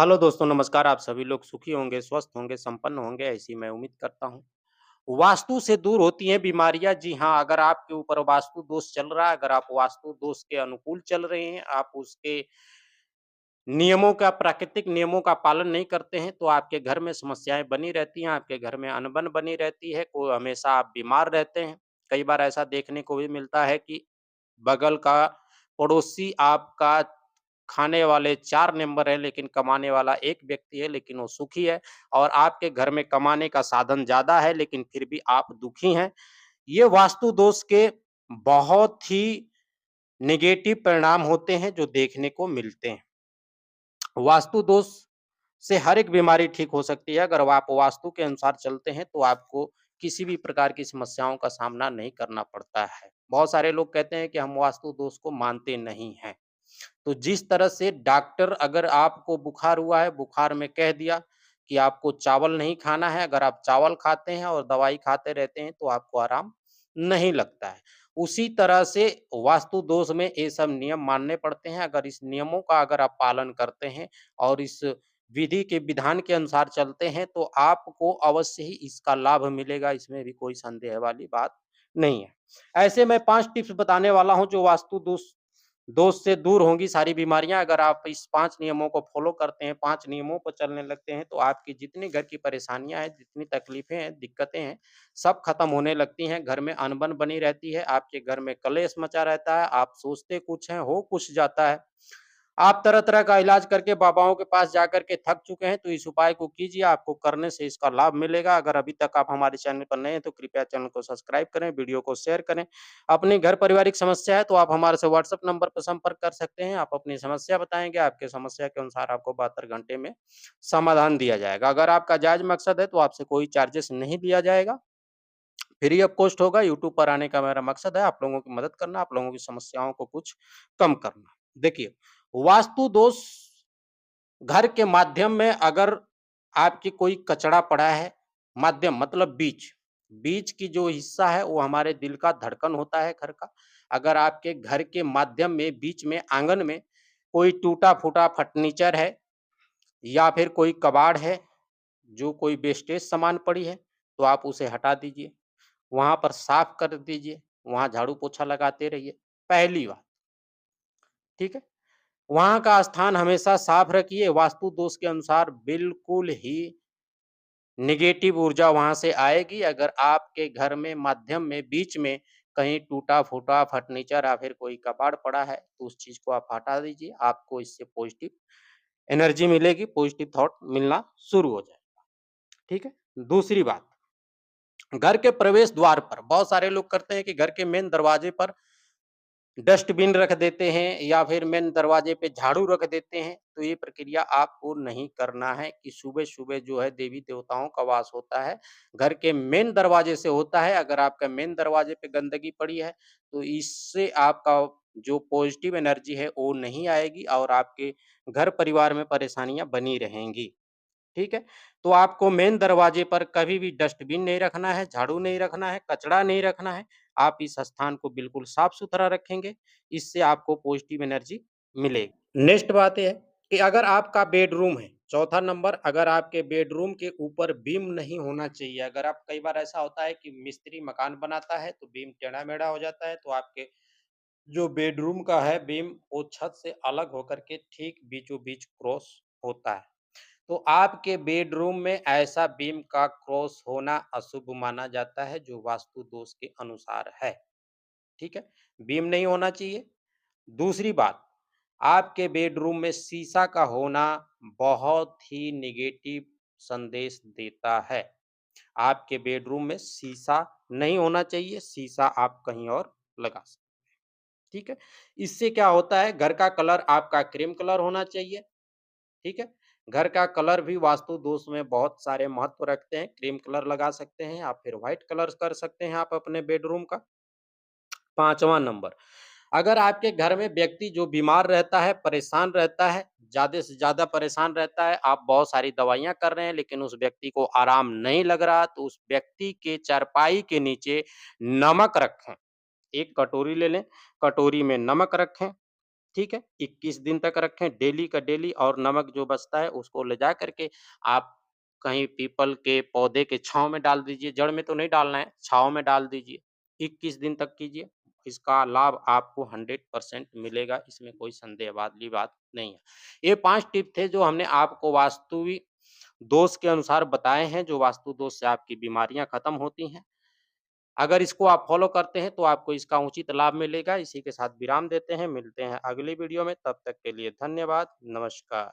Hello दोस्तों, नमस्कार। आप सभी लोग सुखी होंगे, स्वस्थ होंगे, संपन्न होंगे, ऐसी मैं उम्मीद करता हूँ। वास्तु से दूर होती हैं बीमारियाँ। जी हाँ, अगर आपके ऊपर वास्तु दोष चल रहा है, अगर आप वास्तु दोष के अनुकूल चल रहे हैं, आप उसके नियमों का प्राकृतिक नियमों का पालन नहीं करते हैं, तो आपके घर में समस्याएँ बनी रहती हैं, आपके घर में अनबन बनी रहती है, को हमेशा आप बीमार रहते हैं। कई बार ऐसा देखने को भी मिलता है कि बगल का पड़ोसी आपका खाने वाले 4 मेंबर हैं, लेकिन कमाने वाला 1 व्यक्ति है, लेकिन वो सुखी है और आपके घर में कमाने का साधन ज़्यादा है, लेकिन फिर भी आप दुखी हैं। ये वास्तु दोष के बहुत ही नेगेटिव परिणाम होते हैं, जो देखने को मिलते हैं। वास्तु दोष से हर एक बीमारी ठीक हो सकती है। अगर आप वास्तु के अनुसार चलते हैं, तो आपको किसी भी प्रकार की समस्याओं का सामना नहीं करना पड़ता है। बहुत सारे लोग कहते हैं कि हम वास्तु दोष को मानते नहीं हैं। तो जिस तरह से डॉक्टर अगर आपको बुखार हुआ है, बुखार में कह दिया कि आपको चावल नहीं खाना है, अगर आप चावल खाते हैं और दवाई खाते रहते हैं, तो आपको आराम नहीं लगता है। उसी तरह से वास्तु दोष में ये सब नियम मानने पड़ते हैं। अगर इस नियमों का अगर आप पालन करते हैं और इस विधि के विधान के अनुसार चलते हैं, तो आपको अवश्य ही इसका लाभ मिलेगा, इसमें भी कोई संदेह वाली बात नहीं है। ऐसे मैं 5 टिप्स बताने वाला हूँ, जो वास्तु दोष दोष से दूर होंगी सारी बीमारियाँ। अगर आप इस 5 नियमों को फ़ॉलो करते हैं, 5 नियमों पर चलने लगते हैं, तो आपकी जितनी घर की परेशानियाँ हैं, जितनी तकलीफ़ें हैं, दिक्कतें हैं, सब खत्म होने लगती हैं। घर में अनबन बनी रहती है, आपके घर में कलेश मचा रहता है, आप सोचते कुछ हैं, हो कुछ जाता है। आप तरह-तरह का इलाज करके बाबाओं के पास जाकर के थक चुके हैं, तो इस उपाय को कीजिए, आपको करने से इसका लाभ मिलेगा। अगर अभी तक आप हमारे चैनल पर नए हैं, तो कृपया चैनल को सब्सक्राइब करें, वीडियो को शेयर करें। अपनी घर पारिवारिक समस्या है, तो आप हमारे से व्हाट्सएप नंबर पर संपर्क कर सकते हैं। आप अपनी समस्या बताएँगे, आपके समस्या के अनुसार आपको 72 घंटे में समाधान दिया जाएगा। अगर आपका जायज़ मकसद है, तो आपसे कोई चार्जेस नहीं लिया जाएगा। फ्री ऑफ कॉस्ट होगा। यूट्यूब पर आने का मेरा मकसद है आप लोगों की मदद करना, आप लोगों की समस्याओं को कुछ कम करना। देखिए, वास्तु दोष घर के माध्यम में अगर आपकी कोई कचरा पड़ा है, माध्यम मतलब बीच, बीच की जो हिस्सा है वो हमारे दिल का धड़कन होता है घर का। अगर आपके घर के माध्यम में बीच में आँगन में कोई टूटा-फूटा फर्नीचर है या फिर कोई कबाड़ है, जो कोई वेस्टेज सामान पड़ी है, तो आप उसे हटा दीजिए। वहाँ पर साफ कर दीजिए, वहाँ झाड़ू-पोछा लगाते रहिए, पहली बात, ठीक है? वहाँ का स्थान हमेशा साफ रखिए, वास्तु दोष के अनुसार बिल्कुल ही नेगेटिव ऊर्जा वहाँ से आएगी। अगर आपके घर में माध्यम में बीच में कहीं टूटा-फूटा फर्नीचर या फिर कोई कबाड़ पड़ा है, तो उस चीज़ को आप हटा दीजिए, आपको इससे पॉजिटिव एनर्जी मिलेगी, पॉजिटिव थॉट मिलना शुरू हो जाएगा, ठीक है? दूसरी बात, घर के प्रवेश द्वार पर बहुत सारे लोग करते हैं कि घर के मेन दरवाजे पर डस्टबिन रख देते हैं या फिर मेन दरवाजे पे झाड़ू रख देते हैं, तो ये प्रक्रिया आपको नहीं करना है कि सुबह-सुबह जो है देवी-देवताओं का वास होता है, घर के मेन दरवाजे से होता है। अगर आपका मेन दरवाजे पे गंदगी पड़ी है, तो इससे आपका जो पॉजिटिव एनर्जी है वो नहीं आएगी और आपके घर परिवार में परेशानियाँ बनी रहेंगी। ठीक है? तो आपको मेन दरवाजे पर कभी भी डस्टबिन नहीं रखना है, झाड़ू नहीं रखना है, कचरा नहीं रखना है। आप इस स्थान को बिल्कुल साफ-सुथरा रखेंगे, इससे आपको पॉजिटिव एनर्जी मिलेगी। नेक्स्ट बात ये है कि अगर आपका बेडरूम है, चौथा नंबर, अगर आपके बेडरूम के ऊपर बीम नहीं होना चाहिए। अगर आप कई बार ऐसा होता है कि मिस्त्री मकान बनाता है, तो बीम टेढ़ा-मेढ़ा हो जाता है, तो आपके जो बेडरूम का है बीम, वो छत से अलग होकर के ठीक बीचों-बीच क्रॉस होता है। तो आपके बेडरूम में ऐसा बीम का क्रॉस होना अशुभ माना जाता है, जो वास्तु दोष के अनुसार है, ठीक है? बीम नहीं होना चाहिए। दूसरी बात, आपके बेडरूम में शीशा का होना बहुत ही नेगेटिव संदेश देता है। आपके बेडरूम में शीशा नहीं होना चाहिए, शीशा आप कहीं और लगा सकते हैं, ठीक है? इससे क्या होता है, घर का कलर आपका क्रीम कलर होना चाहिए, ठीक है? घर का कलर भी वास्तु दोष में बहुत सारे महत्व रखते हैं। क्रीम कलर लगा सकते हैं आप, फिर व्हाइट कलर कर सकते हैं आप अपने बेडरूम का। 5वाँ नंबर, अगर आपके घर में व्यक्ति जो बीमार रहता है, परेशान रहता है, ज़्यादा से ज़्यादा परेशान रहता है, आप बहुत सारी दवाइयाँ कर रहे हैं लेकिन उस व्यक्ति को आराम नहीं लग रहा, तो उस व्यक्ति के चारपाई के नीचे नमक रखें। एक कटोरी ले लें, कटोरी में नमक रखें, ठीक है? 21 दिन तक रखें डेली का डेली और नमक जो बचता है उसको ले जा कर के आप कहीं पीपल के पौधे के छाँव में डाल दीजिए, जड़ में तो नहीं डालना है, छाँव में डाल दीजिए। 21 दिन तक कीजिए, इसका लाभ आपको 100% मिलेगा, इसमें कोई संदेह वाली बात नहीं है। ये 5 टिप थे जो हमने आपको वास्तविक दोष के अनुसार बताए हैं, जो वास्तु दोष से आपकी बीमारियाँ खत्म होती हैं। अगर इसको आप फ़ॉलो करते हैं तो आपको इसका उचित लाभ मिलेगा। इसी के साथ विराम देते हैं, मिलते हैं अगली वीडियो में, तब तक के लिए धन्यवाद, नमस्कार।